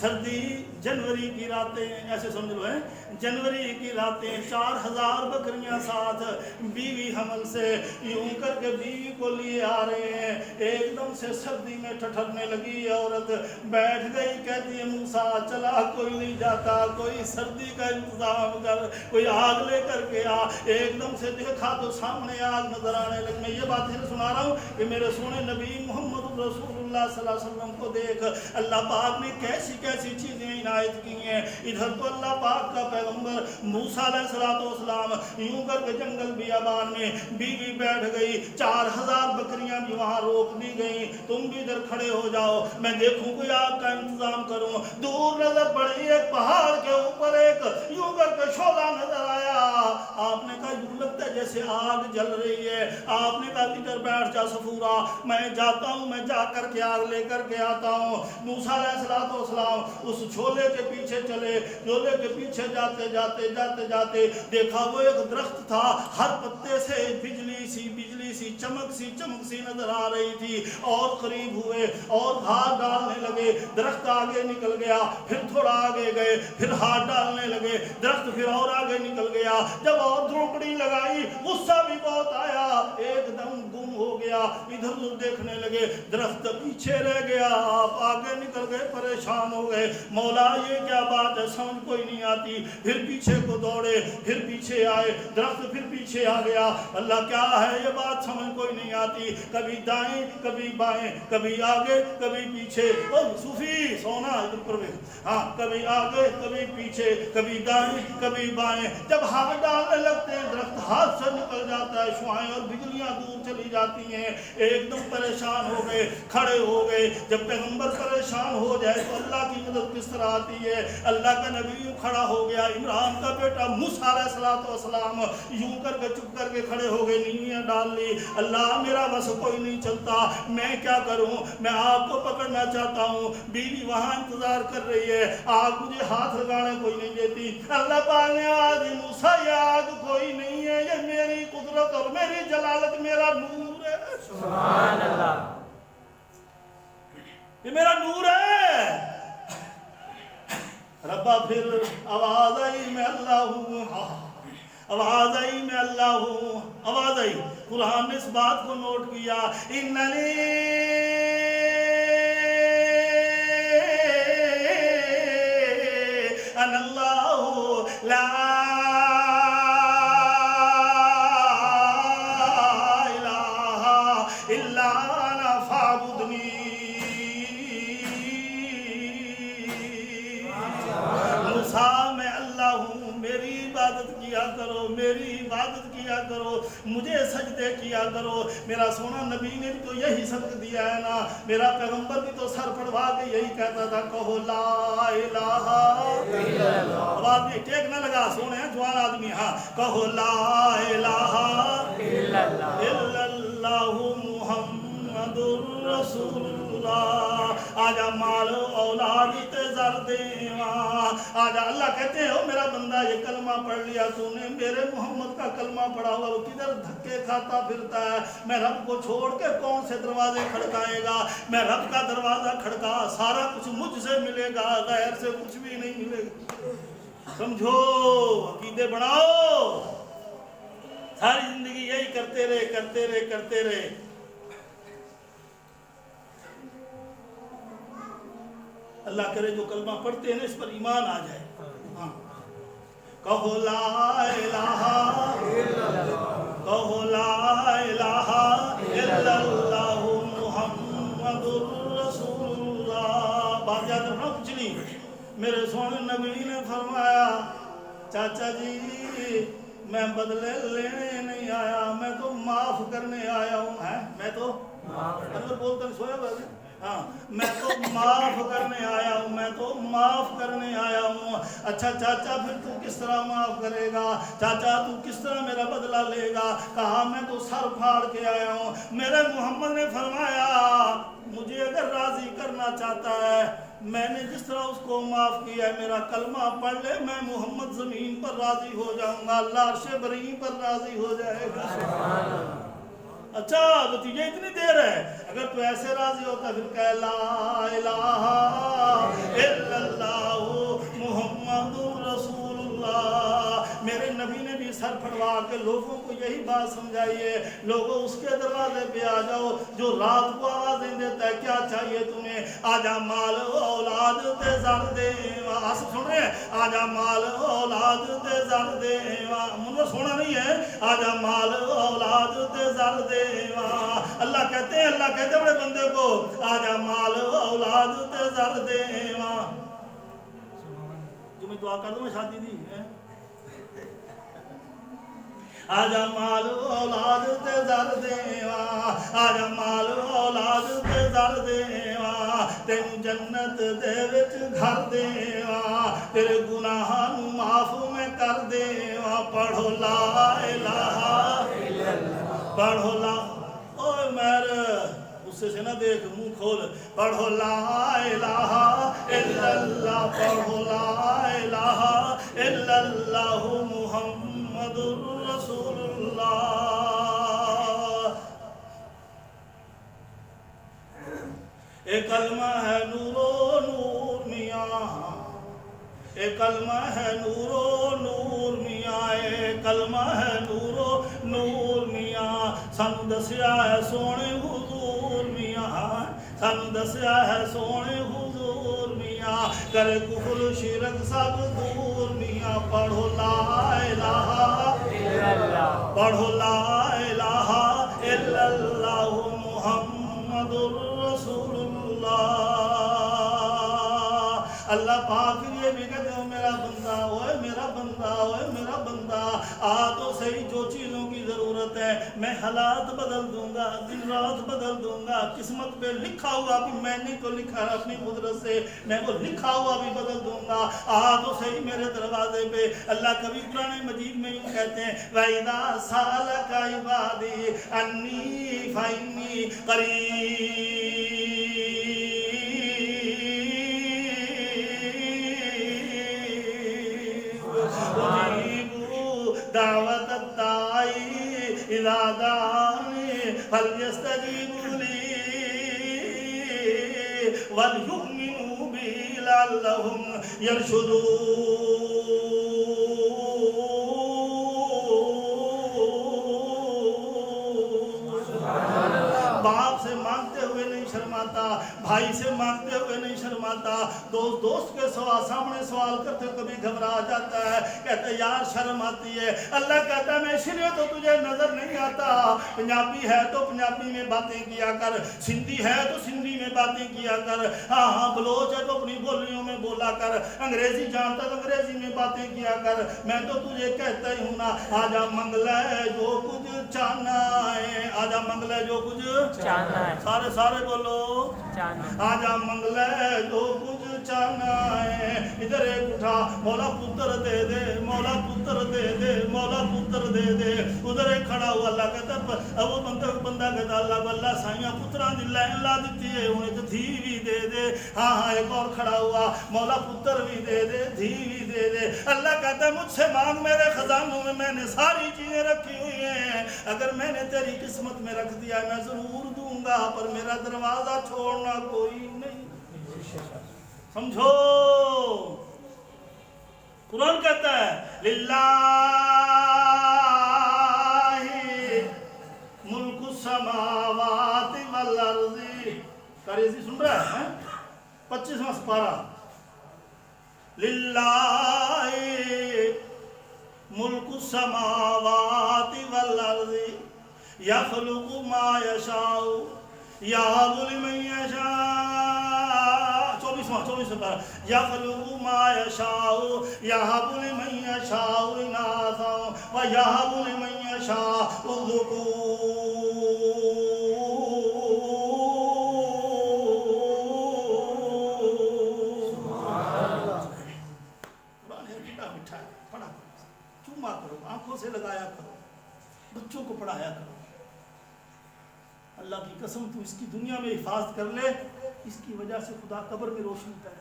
سردی جنوری کی راتیں، ایسے سمجھ لو ہیں، جنوری کی راتیں، 4000 بکریاں ساتھ، بیوی حمل سے، یوں کر کے بیوی کو لیے آ رہے ہیں، ایک دم سے سردی میں ٹھٹھرنے لگی عورت، بیٹھ گئی، کہتی ہے موسیٰ چلا کوئی نہیں جاتا، کوئی سردی کا انتظام کر، کوئی آگ لے کر کے آ۔ ایک دم سے دیکھا تو سامنے آگ نظر آنے لگی۔ میں یہ بات اسے سنا رہا ہوں کہ میرے سونے نبی محمد رسول اللہ صلی اللہ علیہ وسلم کو دیکھ، اللہ پاک نے کیسی کیسی چیزیں عنایت کی ہیں۔ ادھر تو اللہ پاک کا پیغمبر موسیٰ علیہ السلام یوں کر کے جنگل بیابان میں، بیوی بیٹھ گئی، 4000 بکریاں بھی وہاں روک دی گئیں، تم بھی ادھر کھڑے ہو جاؤ، میں دیکھوں کوئی آگ کا انتظام کروں۔ دور نظر پڑی، ایک پہاڑ کے اوپر ایک یوں کر کے شعلہ نظر آیا۔ آپ نے کہا یوں لگتا ہے جیسے آگ جل رہی ہے۔ آپ نے کہا ادھر بیٹھ جا صفورہ، میں جاتا ہوں، میں جا کر کے آگ لے کر کے آتا ہوں۔ موسیٰ علیہ السلام اس جھولے کے پیچھے چلے، جھولے کے پیچھے جاتے جاتے جاتے جاتے دیکھا وہ ایک درخت تھا، ہر پتے سے بجلی سی چمک سی نظر آ رہی تھی، اور قریب ہوئے اور ہاتھ ڈالنے لگے، درخت آگے نکل گیا، پھر تھوڑا آگے گئے، پھر ہاتھ ڈالنے لگے، درخت پھر اور آگے نکل گیا، جب اور دھوکڑی لگائی، غصہ بھی بہت آیا، ایک دم گم ہو گیا، ادھر ادھر دیکھنے لگے، درخت پیچھے رہ گیا، آپ آگے نکل گئے، پریشان ہو گئے، مولا یہ کیا بات ہے، سمجھ کوئی نہیں آتی۔ پھر پیچھے کو دوڑے، پھر پیچھے آئے، درخت پھر پیچھے آ گیا، اللہ کیا ہے یہ بات سمجھ کوئی نہیں آتی، کبھی دائیں کبھی بائیں، کبھی آگے کبھی پیچھے، او صوفی سونا ادھر پر ہاں، کبھی آگے کبھی پیچھے، کبھی دائیں کبھی بائیں، جب ہاتھ ڈالنے لگتے ہیں درخت ہاتھ سے نکل جاتا ہے، شعائیں اور بجلیاں دور چلی جاتی ہیں، ایک دم پریشان ہو گئے، کھڑے ہو گئے۔ جب پیغمبر پریشان ہو جائے تو اللہ کی مدد کس طرح آتی ہے؟ اللہ کا نبی کھڑا ہو گیا، عمران کا بیٹا موسیٰ علیہ السلام یوں کر کے چپ کر کے کھڑے ہو گئے، نیویاں ڈال لی، اللہ میرا بس کوئی نہیں چلتا، میں کیا کروں، میں آگ کو پکڑنا چاہتا ہوں، بیوی وہاں انتظار کر رہی ہے، آگ مجھے ہاتھ لگانے کوئی نہیں دیتی۔ اللہ پاک نے آواز دی، موسیٰ یہ آگ کوئی نہیں ہے، یہ میری قدرت اور میری جلالت، میرا نور ہے۔ سبحان اللہ، یہ میرا نور ہے۔ ربا پھر آواز آئی میں اللہ ہوں، آواز آئی میں اللہ ہوں، آواز آئی۔ قرآن نے اس بات کو نوٹ کیا، اننی انا اللہ لا الہ الا انا فاعبدنی۔ موسیٰ میں اللہ ہوں، میری عبادت کیا کرو، میری عبادت کیا کرو، مجھے سجدے کیا کرو۔ میرا سونا نبی نے تو یہی سبق دیا ہے نا، میرا پیغمبر بھی تو سر پڑوا کے یہی کہتا تھا، کہو لا الہ الا اللہ۔ آواز میں ٹیک نہ لگا، سونے ہیں جوان آدمی، ہاں کہو لا الہ الا اللہ محمد رسول اللہ۔ آجا مال اولاد تیزر دیواں، آجا اللہ کہتے ہیں او میرا بندہ یہ کلمہ پڑھ لیا تو نے، میرے محمد کا کلمہ پڑھا ہوا، وہ کدھر دھکے کھاتا پھرتا ہے، میں رب کو چھوڑ کے کون سے دروازے کھڑکائے گا، میں رب کا دروازہ کھڑکا، سارا کچھ مجھ سے ملے گا، غیر سے کچھ بھی نہیں ملے گا۔ سمجھو، عقیدے بڑھاؤ، ساری زندگی یہی کرتے رہے کرتے رہے کرتے رہے۔ اللہ کرے جو کلمہ پڑھتے ہیں اس پر ایمان آ جائے۔ ہاں کہو لا الہ کہو لا الہ الا اللہ محمد رسول اللہ. بات یاد رکھنا کچھ نہیں. میرے سونے نبی نے فرمایا چاچا جی میں بدلے لینے نہیں آیا, میں تو معاف کرنے آیا ہوں. میں تو بولتا سویا بات. ہاں میں تو معاف کرنے آیا ہوں, میں تو معاف کرنے آیا ہوں. اچھا چاچا پھر تو کس طرح معاف کرے گا, چاچا تو کس طرح میرا بدلہ لے گا؟ کہا میں تو سر پھاڑ کے آیا ہوں. میرے محمد نے فرمایا مجھے اگر راضی کرنا چاہتا ہے, میں نے جس طرح اس کو معاف کیا ہے, میرا کلمہ پڑھ لے, میں محمد زمین پر راضی ہو جاؤں گا, اللہ عرش بریم پر راضی ہو جائے گا. اچھا تو تجھے اتنی دیر ہے, اگر تو ایسے راضی ہوتا پھر کہہ لا الہ الا اللہ محمد رسول اللہ. میرے نبی نے بھی سر پھڑوا کے لوگوں کو یہی بات سمجھائی ہے, لوگوں اس کے دروازے پہ آ جاؤ جو رات کو آوازیں دیتا ہے, کیا چاہیے تمہیں؟ آجا مال اولاد تے زر دے. آپ سن رہے ہیں؟ آجا مال اولاد تے زر دے. منور سونا نہیں ہے, آجا مال اولاد تے زر دے. اللہ کہتے ہیں بڑے بندے کو آجا مال اولاد تے زر دے. جو میں دعا کر دوں میں شادی دی آجا مال اولاد تے زر دیواں, آجا مال اولاد تے زر دیواں, تینوں جنت دے وچ گھر دیواں, تیرے گناہاں نوں معاف میں کر دیواں. پڑھو لا الہ الا اللہ, پڑھو لا اوے میر غصے سے نہ دیکھ, منہ کھول. پڑھو لا الہ الا اللہ, پڑھو لا الہ الا اللہ محمد رسول اللہ. ایک کلمہ ہے نور و نور میاں, ایک کلمہ ہے نور و نور میاں, ایک کلمہ ہے نور و نور میاں. سانو دسیا ہے سونے حضور میاں, سانو دسیا ہے سونے حضور میاں, کرے کفر شرک سب دور میاں. پڑھو لا الہ الا اللہ, پڑھو لا الہ الا اللہ محمد رسول اللہ. اللہ پاک یہ بھی کہتے ہو میرا بندہ, اوے میرا بندہ, اوے میرا بندہ, آ تو صحیح جو چیزوں کی ضرورت ہے میں حالات بدل دوں گا, دن رات بدل دوں گا. قسمت پہ لکھا ہوا بھی میں نے تو لکھا ہے اپنی قدرت سے, میں وہ لکھا ہوا بھی بدل دوں گا. آ تو صحیح میرے دروازے پہ. اللہ کبھی قرآن مجید میں یوں کہتے ہیں وَإِذَا سَأَلَكَ عِبَادِي عَنِّي فَإِنِّي قَرِيبٌ دعوت الداعی اذا دعانی فلیستجیبوا لی ولیؤمنوا بی لعلہم یرشدون. باپ سے مانگتے ہوئے نہیں شرماتا, بھائی سے مانگتے ہوئے نہیں شرماتا, دوست کے سامنے سوال کرتے کبھی گھبرا جاتا ہے, کہتے یار شرم آتی ہے. اللہ کہتا ہے میں اس لیے تو تجھے نظر نہیں آتا. پنجابی ہے تو پنجابی میں باتیں کیا کر, سندھی ہے تو سندھی میں باتیں کیا کر, ہاں بلوچ ہے تو اپنی بولیوں میں بولا کر, انگریزی جانتا تو انگریزی میں باتیں کیا کر. میں تو تجھے کہتا ہی ہوں نا, آجا منگ لے جو کچھ چاہنا ہے, آجا منگ لے جو کچھ چاہنا ہے. سارے بولو آجا منگ لے جو کچھ چاہنا ہے. ادھر ایک اٹھا مولا پتر دے دے, مولا پتر دے دے, مولا پتر دے دے. ادھر ایک کھڑا ہوا اللہ کہتا وہ بندہ کہتا اللہ سائیاں پتران دی لائن لا دیتی ہے, انہیں تو دھی بھی دے دے. ہاں ایک اور کھڑا ہوا مولا پتر بھی دے دے, دھی بھی دے دے. اللہ کہتا ہے مجھ سے مانگ, میرے خزانوں میں نے ساری چیزیں رکھی ہوئی ہیں, اگر میں نے تیری قسمت میں رکھ دیا میں ضرور دوں گا, پر میرا دروازہ چھوڑنا کوئی نہیں. سمجھو قرآن کہتا ہے للہ ملک السماوات والارض. قریضی سن رہا ہے 25واں سپارہ. للہ ملک السماوات والارض یخلق ما یشاء یہب لمن یشاء 24 پر یخلق ما یشاء یہب لمن یشاء اناثا ویہب لمن یشاء الذکور. کرو آنکھوں سے لگایا کرو بچوں کو پڑھایا کرو. اللہ کی قسم تو اس کی دنیا میں حفاظت کر لے اس کی وجہ سے خدا قبر میں روشنی کرے.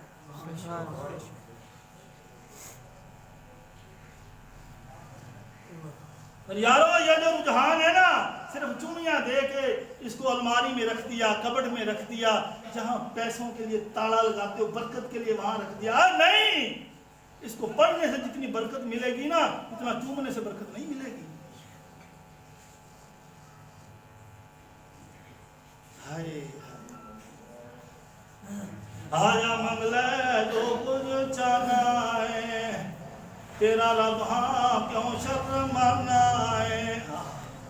اور یارو یہ جو رجحان ہے نا صرف چومیاں دے کے اس کو الماری میں رکھ دیا کبٹ میں رکھ دیا جہاں پیسوں کے لیے تالا لگاتے ہو برکت کے لیے وہاں رکھ دیا. نہیں اس کو پڑھنے سے جتنی برکت ملے گی نا اتنا چومنے سے برکت نہیں ملے گی. آیا منگلے جو کچھ چانا ہے تیرا رب ہاں کیوں شرمانا ہے.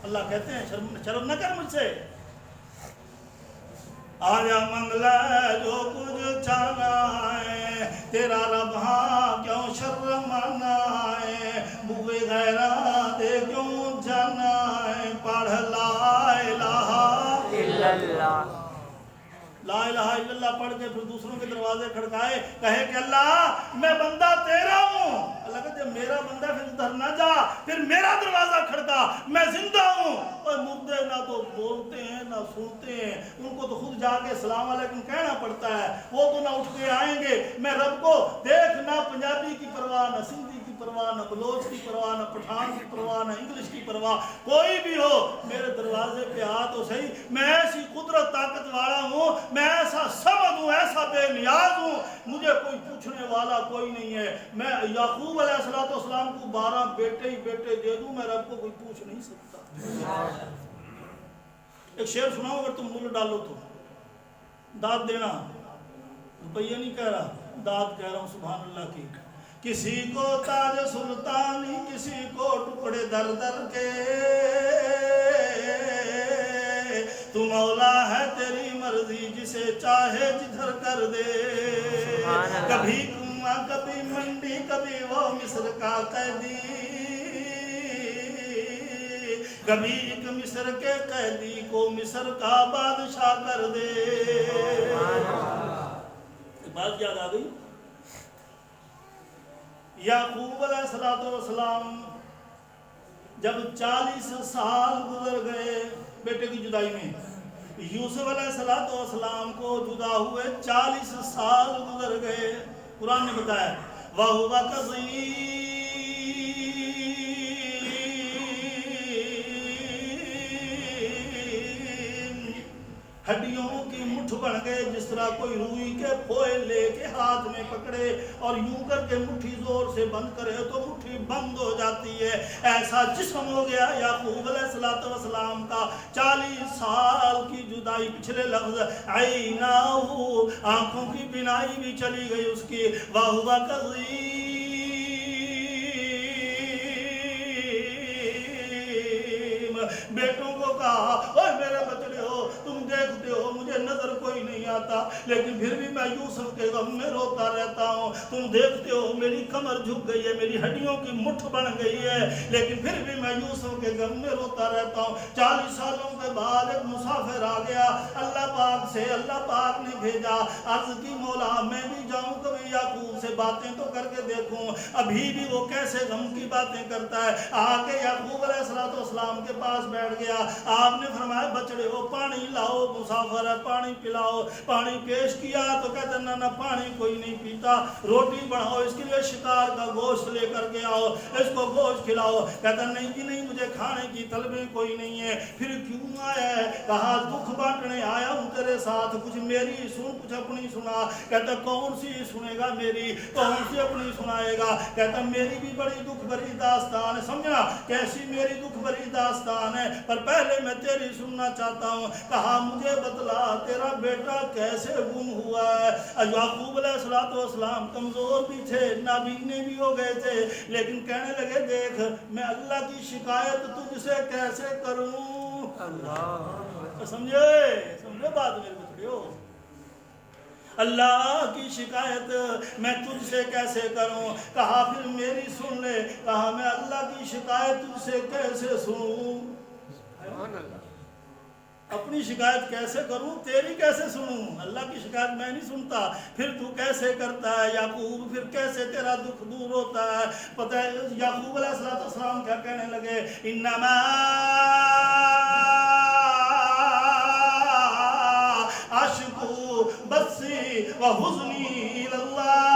اللہ کہتے ہیں شرم نہ کر مجھ سے. آیا منگلے جو کچھ چانا ہے تیرا رب ہاں کیوں شرمانا ہے. بوئے غیرات کیوں جانا ہے پڑھ لا الہ الا اللہ. لا الہ الا اللہ پڑھ کے پھر دوسروں کے دروازے کھڑکائے کہے کہ اللہ میں بندہ تیرا ہوں. اللہ کہتے ہیں میرا بندہ پھر ادھر نہ جا پھر میرا دروازہ کھڑکا میں زندہ ہوں. اور مردے نہ تو بولتے ہیں نہ سنتے ہیں ان کو تو خود جا کے السلام علیکم کہنا پڑتا ہے. وہ تو نہ اٹھ کے آئیں گے. میں رب کو دیکھ نہ پنجابی کی پرواہ نہ سندھی کی پرواہ نہ بلوچ کی پرواہ نہ پٹھان کی پرواہ نہ انگلش کی پرواہ کوئی بھی ہو میرے دروازے پہ آ تو صحیح. میں ایسی قدرت طاقت والا ہوں میں ایسا سمد ہوں ایسا بے نیاز ہوں مجھے کوئی پوچھنے والا کوئی نہیں ہے. میں یعقوب علیہ السلام کو 12 بیٹے ہی بیٹے دے دوں میں رب کو کوئی پوچھ نہیں سکتا. ایک شعر سناؤ اگر تم مول ڈالو تو داد دینا روپیہ نہیں کہہ رہا داد کہہ رہا ہوں سبحان اللہ کی. کسی کو تاج سلطانی کسی کو ٹکڑے در در کے تو مولا ہے تیری مرضی جسے چاہے جدھر کر دے. کبھی کنواں کبھی منڈی کبھی وہ مصر کا قیدی کبھی ایک مصر کے قیدی کو مصر کا بادشاہ کر دے. بات یاد آ گئی. یعقوب علیہ السلام جب 40 سال گزر گئے بیٹے کی جدائی میں یوسف علیہ السلام کو جدا ہوئے 40 سال گزر گئے. قرآن نے بتایا وَهُوَ كَظِيمٌ ہڈیوں کی مٹھ بن گئے جس طرح کوئی روئی کے پھوئے لے کے ہاتھ میں پکڑے اور یوں کر کے مٹھی زور سے بند کرے تو مٹھی بند ہو جاتی ہے. ایسا جسم ہو گیا یعقوب علیہ السلام کا. 40 سال کی جدائی پچھلے لفظ عیناہ آنکھوں کی بینائی بھی چلی گئی اس کی. وَهُوَ کظیم بیٹوں کو کہا اوہ میرے بچڑے ہو تم دیکھتے ہو مجھے نظر کوئی نہیں آتا لیکن پھر بھی میں یوسف کے غم میں روتا رہتا ہوں. تم دیکھتے ہو میری کمر جھک گئی ہے میری ہڈیوں کی مٹھ بن گئی ہے لیکن پھر بھی میں یوسف کے غم میں روتا رہتا ہوں. 40 سالوں کے بعد ایک مسافر آ گیا اللہ پاک سے. اللہ پاک نے بھیجا عرض کی مولا میں بھی جاؤں کبھی یعقوب سے باتیں تو کر کے دیکھوں ابھی بھی وہ کیسے غم کی باتیں کرتا ہے. آ کے یعقوب علیہ السلام کے پاس بیٹھ گیا. آپ نے فرمایا بچڑے ہو پانی لاؤ مسافر ہے پانی پلاؤ. پانی پیش کیا تو کہتے نہ پانی کوئی نہیں پیتا. روٹی بناؤ اس کے لیے شکار کا گوشت لے کر کے آؤ اس کو گوشت کھلاؤ. کہتا نہیں جی نہیں مجھے کھانے کی طلبیں کوئی نہیں ہے. پھر کیوں آیا ہے؟ کہا دکھ بانٹنے آیا ہوں تیرے ساتھ، کچھ میری سن کچھ اپنی سنا۔ کہتا کون سی سنے گا میری، کون سی اپنی سنائے گا؟ کہتا میری بھی بڑی دکھ بھری داستان ہے۔ سمجھنا کیسی میری دکھ بھری داستان ہے، پر پہلے میں تیری سننا چاہتا ہوں۔ کہا مجھے بتلا تیرا بیٹا کیسے گم ہوا ہے؟ یعقوب علیہ السلام کمزور بھی تھے، نابینے بھی ہو گئے تھے، لیکن کہنے لگے دیکھ میں اللہ کی شکایت تجھ سے کیسے کروں؟ سمجھے بات میرے بچڑیو؟ اللہ کی شکایت میں تجھ سے کیسے کروں؟ کہا پھر میری سن لے۔ کہا میں اللہ کی شکایت تجھ سے کیسے سنوں؟ اپنی شکایت کیسے کروں، تیری کیسے سنوں؟ اللہ کی شکایت میں نہیں سنتا، پھر تو کیسے کرتا ہے یعقوب؟ پھر کیسے تیرا دکھ دور ہوتا ہے؟ پتہ ہے یعقوب علیہ السلام کیا کہنے لگے؟ انما اشکو بثی وحزنی اللہ،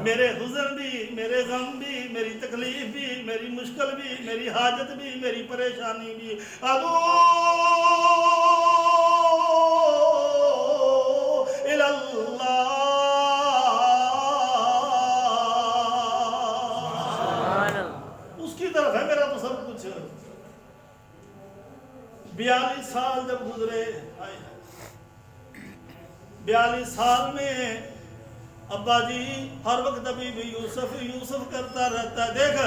میرے حزن بھی، میرے غم بھی، میری تکلیف بھی، میری مشکل بھی، میری حاجت بھی، میری پریشانی بھی ادعو الی اللہ، اس کی طرف ہے میرا تو سب کچھ۔ 42 سال جب گزرے، 42 سال میں ابا جی ہر وقت ابھی بھی یوسف کرتا رہتا ہے۔ دیکھ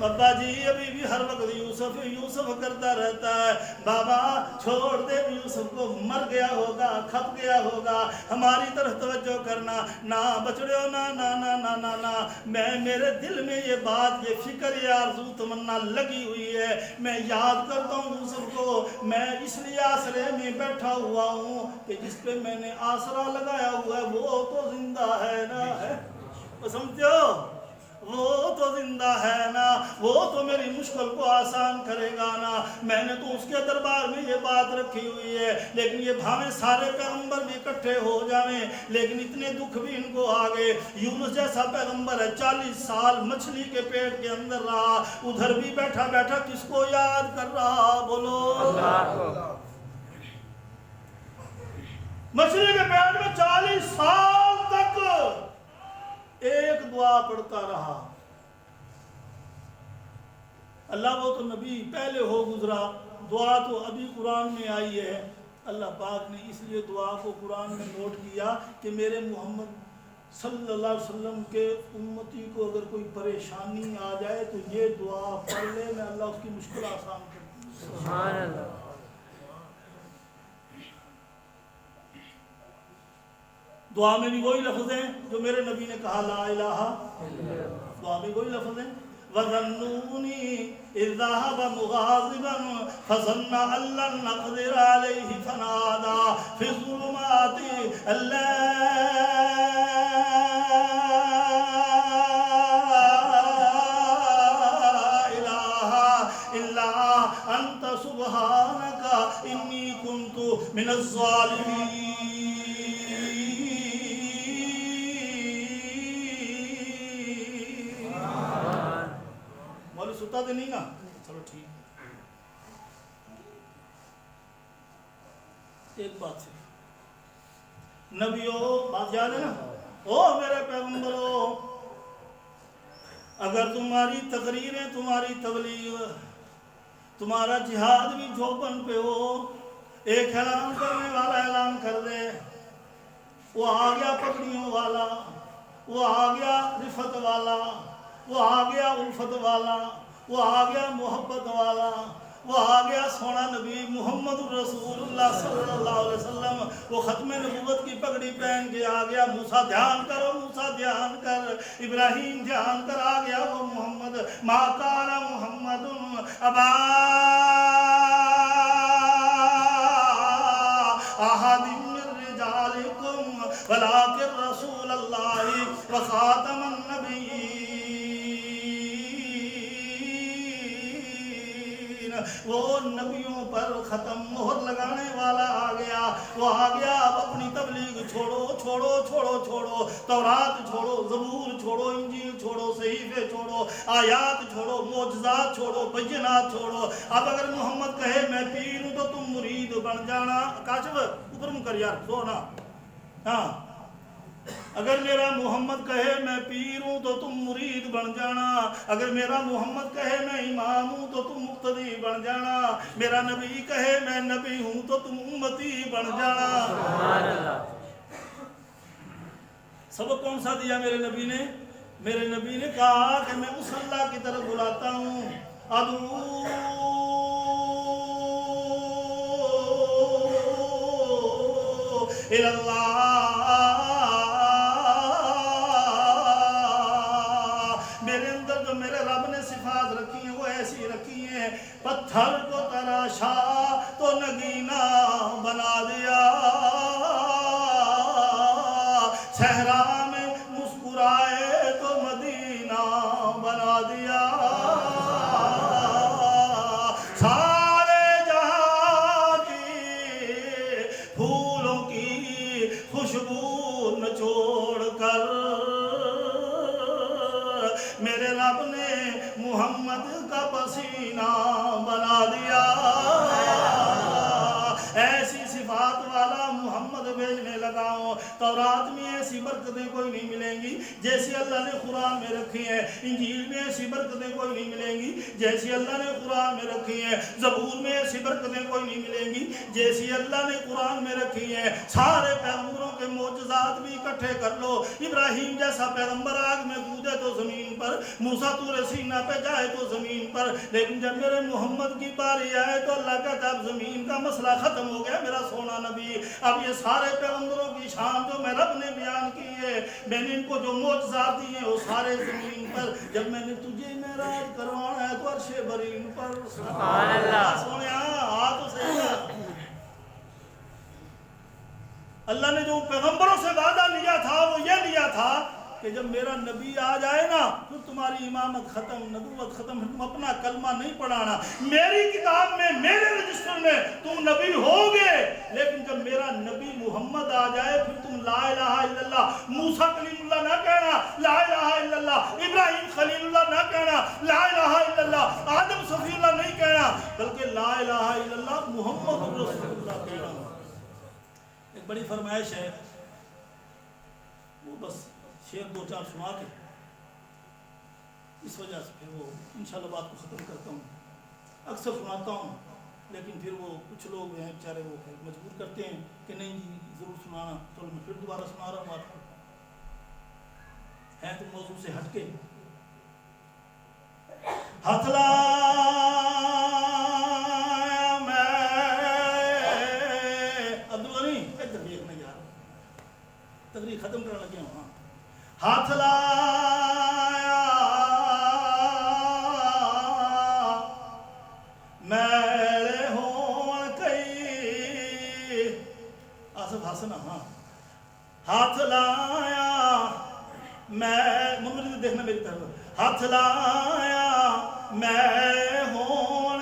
ابا جی ابھی بھی ہر وقت یوسف کرتا رہتا ہے۔ بابا چھوڑ دے یوسف کو، مر گیا ہوگا، کھپ گیا ہوگا، ہماری طرف توجہ کرنا نہ بچڑیو، نہ نہ نہ نہ نہ نہ میں میرے دل میں یہ بات، یہ فکر، یہ آرزو تمنا لگی ہوئی ہے۔ میں یاد کرتا ہوں یوسف کو، میں اس لیے آسرے میں بیٹھا ہوا ہوں کہ جس پہ میں نے آسرا لگایا ہوا ہے وہ تو زندہ ہے نا، ہے سمجھتے ہو؟ وہ تو زندہ ہے نا، وہ تو میری مشکل کو آسان کرے گا نا۔ میں نے تو اس کے دربار میں یہ بات رکھی ہوئی ہے، لیکن یہ بھاویں سارے پیغمبر بھی اکٹھے ہو جائیں، لیکن اتنے دکھ بھی ان کو آگے۔ یونس جیسا پیغمبر ہے 40 سال مچھلی کے پیٹ کے اندر رہا، ادھر بھی بیٹھا بیٹھا کس کو یاد کر رہا؟ بولو مچھلی کے پیٹ میں 40 سال تک ایک دعا پڑھتا رہا۔ اللہ وہ تو نبی پہلے ہو گزرا، دعا تو ابھی قرآن میں آئی ہے۔ اللہ پاک نے اس لیے دعا کو قرآن میں نوٹ کیا کہ میرے محمد صلی اللہ علیہ وسلم کے امتی کو اگر کوئی پریشانی آ جائے تو یہ دعا پڑھ لے، میں اللہ اس کی مشکل آسان کر دوں۔ سبحان اللہ۔ دعا میں بھی وہی لفظ ہیں جو میرے نبی نے کہا لا الہ، دعا میں وہی لفظ ہیں۔ وَظَنُّونِي إِذْ ذَهَبَ مُغَاضِبًا فَظَنَّ أَن لَّن نَّقْدِرَ عَلَيْهِ فَنَادَىٰ فِي الظُّلُمَاتِ أَن لَّا إِلَٰهَ إِلَّا أَنتَ سُبْحَانَكَ إِنِّي كُنتُ مِنَ الظَّالِمِينَ۔ ستا تو نہیں نا، چلو ٹھیک۔ ایک بات سے نبیوں بات یاد ہے نا، او میرے پیغمبروں، اگر تمہاری تقریریں، تمہاری تبلیغ، تمہارا جہاد بھی جھوپن پہ ہو، ایک اعلان کرنے والا اعلان کر دے، وہ آ گیا پکڑیوں والا، وہ آ گیا رفت والا، وہ آ گیا الفت والا، وہ آ گیا محبت والا، وہ آ گیا سونا نبی محمد رسول اللہ صلی اللہ علیہ وسلم، وہ ختم نبوت کی پگڑی پہن کے آ گیا۔ موسیٰ دھیان کرو، موسیٰ دھیان کر، ابراہیم دھیان کر، آ گیا وہ محمد۔ ما کان محمد ابا احد من رجالکم ولکن رسول اللہ وخاتم النبیین۔ المرسلین، وہ نبیوں پر ختم مہر لگانے والا آ گیا، وہ آ گیا۔ اب اپنی تبلیغ چھوڑو چھوڑو چھوڑو چھوڑو، تورات چھوڑو، زبور چھوڑو، انجیل چھوڑو، صحیفے چھوڑو، آیات چھوڑو، معجزات چھوڑو، بینات چھوڑو۔ اب اگر محمد کہے میں پیر ہوں تو تم مرید بن جانا۔ کاشف اوپر منہ کر یار، سونا۔ ہاں، اگر میرا محمد کہے میں پیر ہوں تو تم مرید بن جانا، اگر میرا محمد کہے میں امام ہوں تو تم مقتدی بن جانا، میرا نبی کہے میں نبی ہوں تو تم امتی بن جانا۔ سبحان اللہ۔ سبق کون سا دیا میرے نبی نے؟ میرے نبی نے کہا کہ میں اس اللہ کی طرف بلاتا ہوں، ادعو الی اللہ۔ میرے اندر جو میرے رب نے صفات رکھی ہیں وہ ایسی رکھی ہیں، پتھر کو تراشا تو نگینا بنا دیا، صحرا میں مسکرائے تو مدینہ بنا دیا، سارے جہاں کی پھولوں کی خوشبو نچوڑ کر میرے رب نے محمد کا پسینہ بنا دیا۔ ایسی صفات والا محمد بھیجنے لگا ہوں۔ تورات میں ایسی برکتیں کوئی نہیں ملیں گی جیسی اللہ نے قرآن میں رکھی ہیں، انجیل میں ایسی برکتیں کوئی نہیں ملیں گی جیسی اللہ نے قرآن میں رکھی ہیں، زبور میں ایسی برکتیں کوئی نہیں ملیں گی جیسی اللہ نے قرآن میں رکھی ہیں۔ سارے پیغمبروں کے معجزات بھی اکٹھے کر لو، ابراہیم جیسا پیغمبر آگ میں کودے تو زمین پر، موسیٰ طور سینا پہ جائے تو زمین پر، لیکن جب میرے محمد کی باری آئے تو اللہ کہتا اب زمین کا مسئلہ ختم ہو گیا میرا سونا نبی۔ اب یہ سارے پیغمبروں کی شان جو میں رب نے بیان کی ہے، میں نے ان کو جو معجزات دی ہیں وہ سارے زمین پر، جب میں نے تجھے معراج کروانا ہے تو عرش برین پر۔ سبحان اللہ۔ سونے تو صحیح ہے۔ اللہ نے جو پیغمبروں سے وعدہ لیا تھا وہ یہ لیا تھا کہ جب میرا نبی آ جائے نا پھر تمہاری امامت ختم، نبوت ختم، تم اپنا کلمہ نہیں پڑھانا، میری کتاب میں میرے رجسٹر میں تم نبی ہوگے، لیکن جب میرا نبی محمد آ جائے پھر تم لا الہ الا اللہ موسیٰ کلیم اللہ نہ کہنا، لا الہ الا اللہ ابراہیم خلیل اللہ نہ کہنا، لا الہ الا اللہ آدم صفی اللہ نہیں کہنا، بلکہ لا الہ الا اللہ محمد رسول اللہ کہنا۔ ایک بڑی فرمائش ہے، وہ بس شعر دو چار سنا کے اس وجہ سے پھر وہ انشاءاللہ بات کو ختم کرتا ہوں۔ اکثر سناتا ہوں لیکن پھر وہ کچھ لوگ ہیں بیچارے وہ مجبور کرتے ہیں کہ نہیں جی ضرور سنانا، چلو میں پھر دوبارہ سنا رہا ہوں آپ کو، ہے تو موضوع سے ہٹ کے۔ ہاتھ لایا میں عبدالغنی ادھر دیکھنا یار، تقریر ختم کرنے لگے ہوں۔ ہاتھ لایا میرے ہون کئی، آصف حسنہ ہاں، ہاتھ لایا میں ممرد دیکھنا میری طرف، ہاتھ لایا میں ہون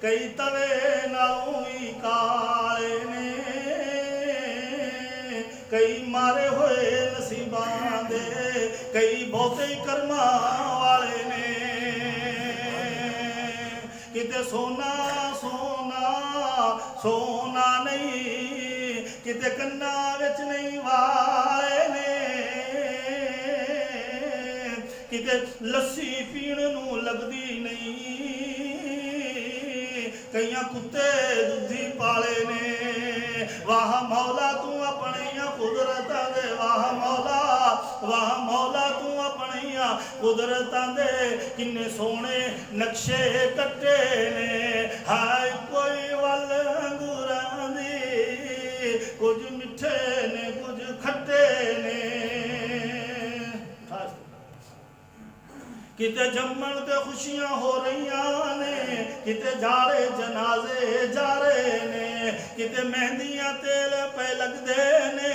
کئی توے ناؤں کالے نے، کئی مارے ہوئے نصیباں دے، کئی بہتے کرما والے نے، کتے سونا سونا سونا نہیں، کتے کنا وچ نہیں والے نے، کتے لسی پین نو لگدی نہیں، کئیاں کتے دودھی پالے نے، واہ مولا تو اپنیاں قدرتاں دے، واہ مولا تو اپنیاں قدرتاں دے، کنے سونے نقشے کٹے نے، ہائے کوئی ول انگوراں دی، کچھ مٹھے نے کچھ کھٹے نے، کتے جمن تے خوشیاں ہو رہیاں نے، کتے جاڑے جنازے جا رہے نے، کتے مہندیاں تیل پہ لگ دے نے،